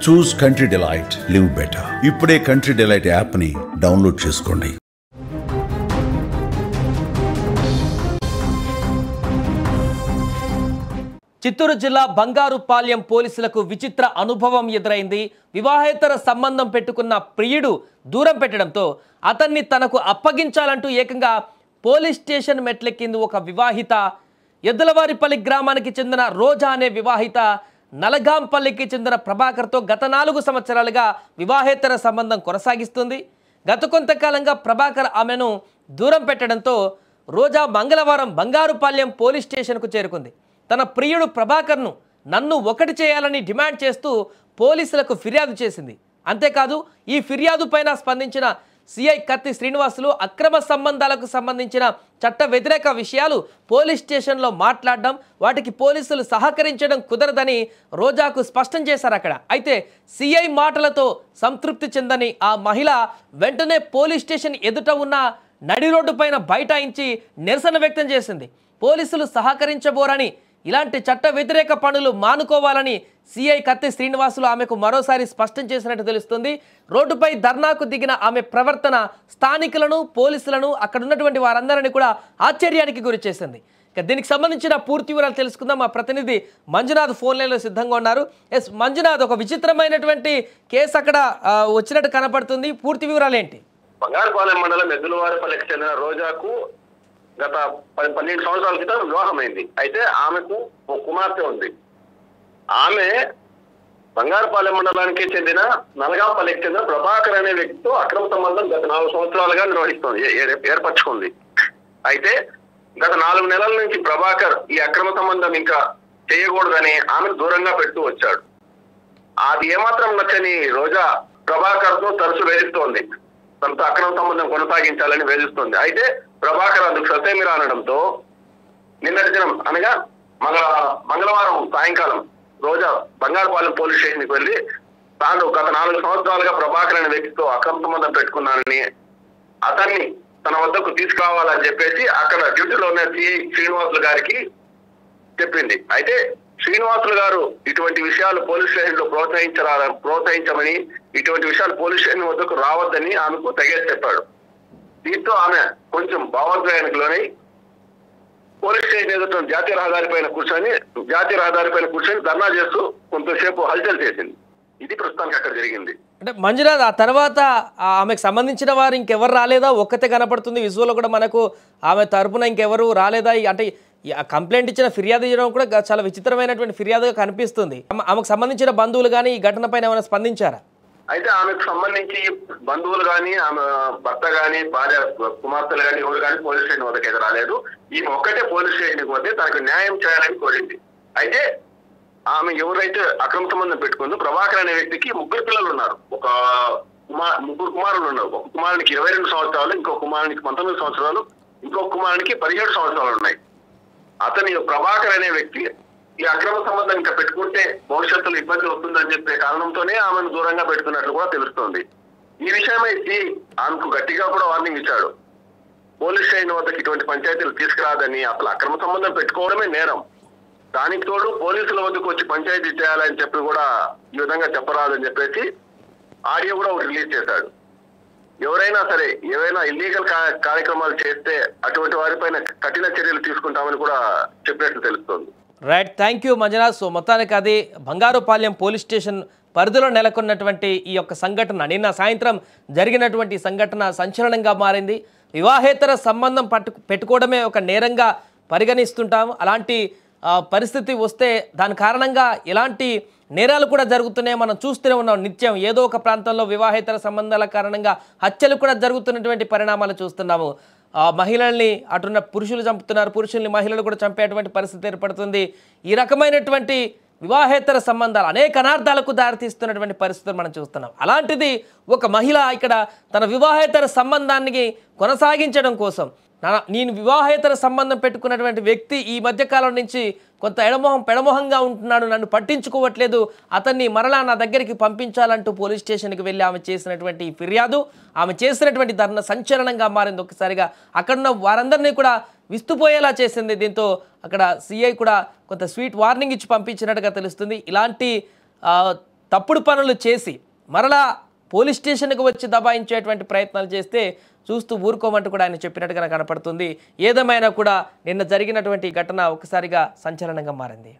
చూస్ country delight, live better. ఇప్పుడే country delight app ని download చేసుకోండి. చిత్తూరు జిల్లా బంగారుపాళ్యం పోలీసులకు విచిత్ర అనుభవం ఎదురైంది. వివాహేతర సంబంధం పెట్టుకున్న ప్రియుడు దూరం పెట్టడంతో అతన్ని తనకు అప్పగించాలంటూ ఏకంగా పోలీస్ స్టేషన్ మెట్లెక్కింది ఒక వివాహిత. ఎద్దులవారిపల్లి గ్రామానికి చెందిన రోజా అనే వివాహిత నలగాంపల్లికి చెందిన ప్రభాకర్తో గత 4 సంవత్సరాలుగా వివాహేతర సంబంధం కొనసాగిస్తుంది. గత కొంతకాలంగా ప్రభాకర్ ఆమెను దూరం పెట్టడంతో రోజా మంగళవారం బంగారుపాళ్యం పోలీస్ స్టేషన్కు చేరుకుంది. తన ప్రియుడు ప్రభాకర్ను నన్ను ఒకటి చేయాలని డిమాండ్ చేస్తూ పోలీసులకు ఫిర్యాదు చేసింది. అంతేకాదు ఈ ఫిర్యాదు పైన స్పందించిన సిఐ కత్తి శ్రీనివాసులు అక్రమ సంబంధాలకు సంబంధించిన చట్ట వ్యతిరేక విషయాలు పోలీస్ స్టేషన్లో మాట్లాడడం, వాటికి పోలీసులు సహకరించడం కుదరదని రోజాకు స్పష్టం చేశారు అక్కడ. అయితే సిఐ మాటలతో సంతృప్తి చెందని ఆ మహిళ వెంటనే పోలీస్ స్టేషన్ ఎదుట ఉన్న నడి రోడ్డు పైన బైఠాయించి నిరసన వ్యక్తం చేసింది. పోలీసులు సహకరించబోరని, ఇలాంటి చట్ట వ్యతిరేక పనులు మానుకోవాలని సిఐ కత్తి శ్రీనివాసులు ఆమెకు మరోసారి స్పష్టం చేసినట్టు తెలుస్తుంది. రోడ్డుపై ధర్నాకు దిగిన ఆమె ప్రవర్తన స్థానికులను, పోలీసులను, అక్కడ ఉన్నటువంటి వారందరినీ కూడా ఆశ్చర్యానికి గురి చేసింది. ఇక దీనికి సంబంధించిన పూర్తి వివరాలు తెలుసుకుందాం. మా ప్రతినిధి మంజునాథ్ ఫోన్ లైన్లో సిద్ధంగా ఉన్నారు. ఎస్ మంజునాథ్, ఒక విచిత్రమైనటువంటి కేసు అక్కడ వచ్చినట్టు కనపడుతుంది. పూర్తి వివరాలు ఏంటి? బంగారుపాలెం మండలం ఎద్దులవారిపల్లికి చెందిన రోజాకు గత 12 సంవత్సరాల క్రితం వివాహమైంది. అయితే ఆమెకు ఒక కుమార్తె ఉంది. ఆమె బంగారుపాలెం మండలానికి చెందిన నలగాంపల్లికి చెందిన ప్రభాకర్ అనే వ్యక్తితో అక్రమ సంబంధం గత 4 సంవత్సరాలుగా ఏర్పరచుకుంది. అయితే గత 4 నెలల నుంచి ప్రభాకర్ ఈ అక్రమ సంబంధం ఇంకా చేయకూడదని ఆమెను దూరంగా పెడుతూ వచ్చాడు. అది ఏమాత్రం నచ్చని రోజా ప్రభాకర్ తో తరచు వేధిస్తోంది. తనతో అక్రమ సంబంధం కొనసాగించాలని వేధిస్తుంది. అయితే ప్రభాకర్ అందుకు ససేమిరా అనడంతో నిన్నటి దినం అనగా మంగళవారం సాయంకాలం రోజా బంగారుపాలెం పోలీస్ స్టేషన్కి వెళ్లి తాను గత 4 సంవత్సరాలుగా ప్రభాకర్ అనే వ్యక్తితో అక్రమ సంబంధం పెట్టుకున్నానని, అతన్ని తన వద్దకు తీసుకురావాలని చెప్పేసి అక్కడ డ్యూటీలో ఉన్న సిఐ శ్రీనివాసులు గారికి చెప్పింది. అయితే శ్రీనివాసులు గారు ఇటువంటి విషయాలు పోలీస్ స్టేషన్ లో ప్రోత్సహించమని, ఇటువంటి విషయాలు పోలీస్ స్టేషన్ వద్దకు రావద్దని ఆమెకు తెగేసి చెప్పాడు. దీంతో ఆమె కొంచెం భావోద్వేగానికి లోనై పోలీస్ స్టేషన్ ఎదుట జాతీయ రహదారిపైన కూర్చొని ధర్నా చేస్తూ కొంతసేపు హల్చల్ చేసింది. ఇది ప్రస్తుతానికి అక్కడ జరిగింది. అంటే మంజునాథ్, ఆ తర్వాత ఆమెకు సంబంధించిన వారు ఇంకెవరు రాలేదా? ఒక్కతే కనపడుతుంది విజువల్ కూడా మనకు. ఆమె తరపున ఇంకెవరు రాలేదా? అంటే కంప్లైంట్ ఇచ్చిన ఫిర్యాదు చేయడం కూడా చాలా విచిత్రమైనటువంటి ఫిర్యాదుగా కనిపిస్తుంది. ఆమెకు సంబంధించిన బంధువులు కానీ ఈ ఘటన పైన ఏమైనా స్పందించారా? అయితే ఆమెకు సంబంధించి బంధువులు కానీ, ఆమె భర్త కానీ, భార్య కుమార్తెలు కానీ ఎవరు కానీ పోలీస్ స్టేషన్ వద్దకు అయితే రాలేదు. ఈమె ఒక్కటే పోలీస్ స్టేషన్కి పోతే తనకు న్యాయం చేయాలని కోరింది. అయితే ఆమె ఎవరైతే అక్రమ సంబంధం పెట్టుకుందో ప్రభాకర్ అనే వ్యక్తికి 3 పిల్లలు ఉన్నారు. 3 కుమారులు ఉన్నారు. ఒక కుమారునికి 22 సంవత్సరాలు, ఇంకో కుమారునికి 19 సంవత్సరాలు, ఇంకో కుమారునికి 17 సంవత్సరాలు ఉన్నాయి. అతని ప్రభాకర్ అనే వ్యక్తి ఈ అక్రమ సంబంధం ఇంకా పెట్టుకుంటే భవిష్యత్తులో ఇబ్బంది వస్తుందని చెప్పే కారణంతోనే ఆమెను దూరంగా పెడుతున్నట్లు కూడా తెలుస్తోంది. ఈ విషయమై ఆమెకు గట్టిగా కూడా వార్నింగ్ ఇచ్చాడు. పోలీస్ స్టేషన్ వద్దకు ఇటువంటి పంచాయతీలు తీసుకురాదని, అసలు అక్రమ సంబంధం పెట్టుకోవడమే నేరం, దానికి తోడు పోలీసుల వద్దకు వచ్చి పంచాయతీ చేయాలని చెప్పి కూడా ఈ విధంగా చెప్పరాదని చెప్పేసి ఆడియో కూడా ఒకటి రిలీజ్ చేశాడు. ఎవరైనా సరే ఏవైనా ఇల్లీగల్ కార్యక్రమాలు చేస్తే అటువంటి వారిపైన కఠిన చర్యలు తీసుకుంటామని కూడా చెప్పినట్లు తెలుస్తోంది. Right, thank you Manjunath. So మొత్తానికి అది బంగారుపాళ్యం పోలీస్ స్టేషన్ పరిధిలో నెలకొన్నటువంటి ఈ యొక్క సంఘటన, నిన్న సాయంత్రం జరిగినటువంటి సంఘటన సంచలనంగా మారింది. వివాహేతర సంబంధం పెట్టుకోవడమే ఒక నేరంగా పరిగణిస్తుంటాం. అలాంటి పరిస్థితి వస్తే దాని కారణంగా ఎలాంటి నేరాలు కూడా జరుగుతున్నాయి మనం చూస్తూనే ఉన్నాం. నిత్యం ఏదో ఒక ప్రాంతంలో వివాహేతర సంబంధాల కారణంగా హత్యలు కూడా జరుగుతున్నటువంటి పరిణామాలు చూస్తున్నాము. మహిళల్ని అటున్న పురుషులు చంపుతున్నారు, పురుషుల్ని మహిళలు కూడా చంపేటువంటి పరిస్థితి ఏర్పడుతుంది. ఈ రకమైనటువంటి వివాహేతర సంబంధాలు అనేక అనార్థాలకు దారితీస్తున్నటువంటి పరిస్థితులు మనం చూస్తున్నాం. అలాంటిది ఒక మహిళ ఇక్కడ తన వివాహేతర సంబంధాన్ని కొనసాగించడం కోసం, నేను వివాహేతర సంబంధం పెట్టుకున్నటువంటి వ్యక్తి ఈ మధ్యకాలం నుంచి కొంత పెడమొహంగా ఉంటున్నాడు, నన్ను పట్టించుకోవట్లేదు, అతన్ని మరలా నా దగ్గరికి పంపించాలంటూ పోలీస్ స్టేషన్కి వెళ్ళి ఆమె చేసినటువంటి ఫిర్యాదు, ఆమె చేసినటువంటి ధర్నా సంచలనంగా మారింది. ఒక్కసారిగా అక్కడున్న వారందరినీ కూడా విస్తుపోయేలా చేసింది. దీంతో అక్కడ సిఐ కూడా కొంత స్వీట్ వార్నింగ్ ఇచ్చి పంపించినట్టుగా తెలుస్తుంది. ఇలాంటి తప్పుడు పనులు చేసి మరలా పోలీస్ స్టేషన్కి వచ్చి దబాయించేటువంటి ప్రయత్నాలు చేస్తే చూస్తూ ఊరుకోమంటూ కూడా ఆయన చెప్పినట్టుగా కనపడుతుంది. ఏదేమైనా కూడా నిన్న జరిగినటువంటి ఘటన ఒకసారిగా సంచలనంగా మారింది.